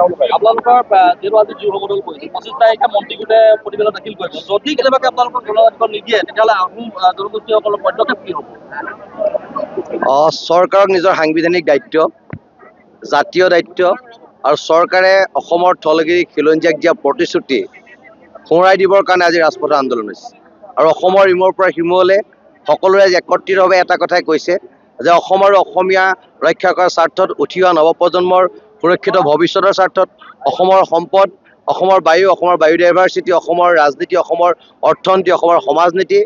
আপোনালোকৰ যিহেতু আজি জোৰ সবদল কৰিছে 25 তাৰিখে মন্ত্ৰীগোটে প্ৰতিবেদন দাখিল কৰিব যদি কেনেবাকৈ আপোনালোকৰ জনজাতিকৰণ নিদিয়ে তেতিয়াহ'লে আহোম জনগোষ্ঠীসকলৰ পদক্ষেপ কি হ'ব চৰকাৰক নিজৰ সাংবিধানিক দায়িত্ব জাতীয় দায়িত্ব আৰু চৰকাৰে অসমৰ থলগিৰি খিলঞ্জীয়াক দিয়া প্ৰতিশ্ৰুতি সোঁৱৰাই দিবৰ কাৰণে আজি ৰাজপথৰ আন্দোলন হৈছে আৰু অসমৰ ইমূৰৰ পৰা সিমূৰলৈ সকলোৰে একত্ৰিতভাৱে এটা কথাই কৈছে যে অসম আৰু অসমীয়া ৰক্ষা কৰাৰ স্বাৰ্থত উঠি অহা নৱপ্ৰজন্মৰ সুৰক্ষিত ভৱিষ্যতৰ স্বাৰ্থত অসমৰ সম্পদ অসমৰ বায়ুডাইভাৰ্চিটি অসমৰ ৰাজনীতি অসমৰ অৰ্থনীতি অসমৰ সমাজনীতি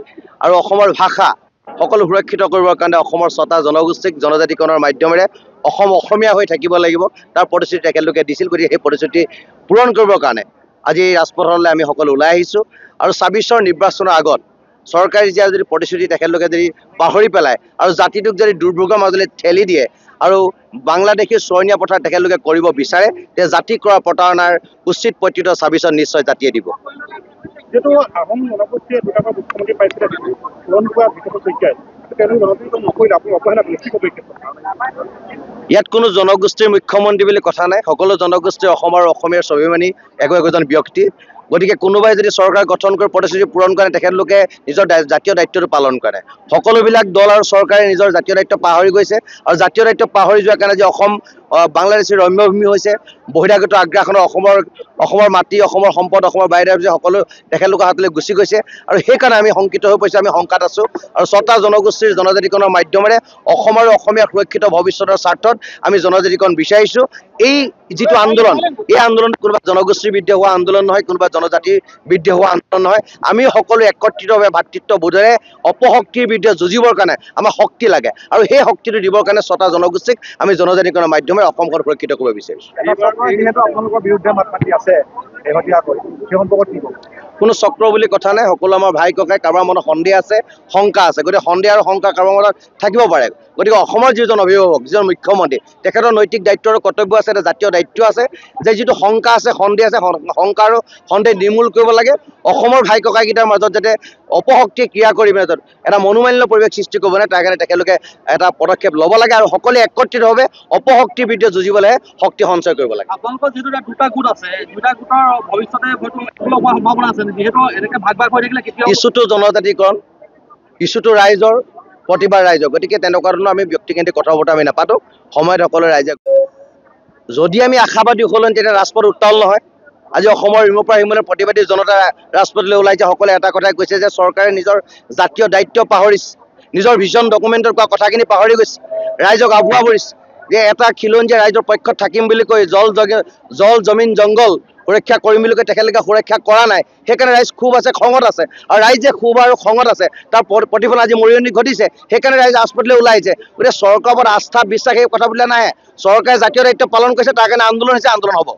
আৰু অসমৰ ভাষা সকলো সুৰক্ষিত কৰিবৰ কাৰণে অসমৰ 6টা জনগোষ্ঠীক জনজাতিকৰণৰ মাধ্যমেৰে অসম অসমীয়া হৈ থাকিব লাগিব তাৰ প্ৰতিশ্ৰুতি তেখেতলোকে দিছিল গতিকে সেই প্ৰতিশ্ৰুতি পূৰণ কৰিবৰ কাৰণে আজি ৰাজপথলৈ আমি সকলো ওলাই আহিছোঁ আৰু 26ৰ নিৰ্বাচনৰ আগত চৰকাৰী যদি প্ৰতিশ্ৰুতি তেখেতলোকে যদি পাহৰি পেলায় আৰু জাতিটোক যদি দুৰ্ভোগৰ মাজলৈ ঠেলি দিয়ে আৰু বাংলাদেশী চৰণীয়া পথাৰ তেখেতলোকে কৰিব বিচাৰে তে জাতি কৰা প্ৰতাৰণাৰ উচিত প্ৰত্যুত্তৰ 26ত নিশ্চয় জাতিয়ে দিব যেহেতু আহোম জনগোষ্ঠীয়ে দুটাকৈ মুখ্যমন্ত্ৰী পাইছিলে ইয়াত কোনো জনগোষ্ঠীৰ মুখ্যমন্ত্ৰী বুলি কথা নাই সকলো জনগোষ্ঠীৰ অসম আৰু অসমীয়াৰ স্বাভিমানী একোজন ব্যক্তি গতিকে কোনোবাই যদি চৰকাৰ গঠন কৰি প্ৰতিশ্ৰুতি পূৰণ কৰে তেখেতলোকে নিজৰ জাতীয় দায়িত্বটো পালন কৰে সকলোবিলাক দল আৰু চৰকাৰে নিজৰ জাতীয় দায়িত্ব পাহৰি গৈছে আৰু জাতীয় দায়িত্ব পাহৰি যোৱাৰ কাৰণে যে অসম বাংলাদেশী ৰম্যভূমি হৈছে বহিৰাগত আগ্ৰাসনৰ অসমৰ মাটি অসমৰ সম্পদ অসমৰ বায়ুডাইভাৰ্চিটি সকলো তেখেতলোকৰ হাতলৈ গুচি গৈছে আৰু সেইকাৰণে আমি শংকিত হৈ পৰিছোঁ আমি শংকাত আছোঁ আৰু 6টা জনগোষ্ঠীৰ জনজাতিকৰণৰ মাধ্যমেৰে অসম আৰু অসমীয়া সুৰক্ষিত ভৱিষ্যতৰ স্বাৰ্থত আমি জনজাতিকৰণ বিচাৰিছোঁ এই যিটো আন্দোলন এই আন্দোলন কোনোবা জনগোষ্ঠীৰ বিৰুদ্ধে হোৱা আন্দোলন নহয় কোনোবা জনজাতিৰ বিৰুদ্ধে হোৱা আন্দোলন নহয় আমি সকলো একত্ৰিতভাৱে ভাতৃত্ববোধেৰে অপশক্তিৰ বিৰুদ্ধে যুঁজিবৰ কাৰণে আমাৰ শক্তি লাগে আৰু সেই শক্তিটো দিবৰ কাৰণে 6টা জনগোষ্ঠীক আমি জনজাতিকৰণৰ মাধ্যমেৰে অসমখন সুৰক্ষিত কৰিব বিচাৰিছোঁ কোনো চক্ৰ বুলি কথা নাই সকলো আমাৰ ভাই ককাই কাৰোবাৰ মনত সন্দেহ আছে শংকা আছে গতিকে সন্দেহ আৰু শংকা কাৰোবাৰ মনত থাকিব পাৰে গতিকে অসমৰ যিজন অভিভাৱক যিজন মুখ্যমন্ত্ৰী তেখেতৰ নৈতিক দায়িত্ব আৰু কৰ্তব্য আছে এটা জাতীয় দায়িত্ব আছে যে যিটো শংকা আছে সন্দেহ আছে শংকা আৰু সন্দেহ নিৰ্মূল কৰিব লাগে অসমৰ ভাই ককাইকেইটাৰ মাজত যাতে অপশক্তিয়ে ক্ৰিয়া কৰি এটা মনোমালিন্য পৰিৱেশ সৃষ্টি কৰিব নাই তাৰ কাৰণে তেখেতলোকে এটা পদক্ষেপ ল'ব লাগে আৰু সকলোৱে একত্ৰিতভাৱে অপশক্তিৰ বিৰুদ্ধে যুঁজিবলৈ শক্তি সঞ্চয় কৰিব লাগে আপোনালোকৰ যিটো দুটা গোট আছে দুটা গোটৰ ভৱিষ্যতে হয়তো হোৱাৰ সম্ভাৱনা আছে যিহেতু এনেকৈ ভাগ ভাগ হৈ থাকিলে কেতিয়াও কিছুটো জনজাতিকৰণ কিছুটো ৰাইজৰ প্ৰতিবাদ ৰাইজৰ গতিকে তেনেকুৱা ধৰণৰ আমি ব্যক্তিকেন্দ্ৰিক কথা বতৰা আমি নাপাতো সময়ত সকলো ৰাইজে যদি আমি আশাবাদী হ'লেন তেতিয়া ৰাজপথ উত্তাল নহয় আজি অসমৰ ইমূৰৰ পৰা সিমূৰলৈ প্ৰতিবাদী জনতা ৰাজপথলৈ ওলাইছে সকলোৱে এটা কথাই কৈছে যে চৰকাৰে নিজৰ জাতীয় দায়িত্ব পাহৰিছে নিজৰ ভিজন ডকুমেণ্টত কোৱা কথাখিনি পাহৰি গৈছে ৰাইজক আভুৱা কৰিছে যে এটা খিলঞ্জীয়া ৰাইজৰ পক্ষত থাকিম বুলি কৈ জল জমিন জংগল সুৰক্ষা কৰিম বুলি কৈ তেখেতলোকে সুৰক্ষা কৰা নাই সেইকাৰণে ৰাইজ খুব আছে খঙত আছে আৰু ৰাইজে খুব আৰু খঙত আছে তাৰ প্ৰতিফলন আজি মৰিয়নি ঘটিছে সেইকাৰণে ৰাইজ ৰাজপথলৈ ওলাইছে গতিকে চৰকাৰৰ ওপৰত আস্থা বিশ্বাস সেই কথাবিলাক নাহে চৰকাৰে জাতীয় দায়িত্ব পালন কৰিছে তাৰ কাৰণে আন্দোলন হৈছে আন্দোলন হ'ব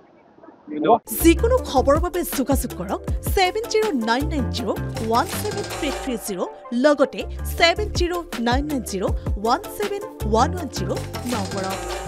যিকোনো খবৰৰ বাবে যোগাযোগ কৰক 7099017330 লগতে 7099017110 নম্বৰত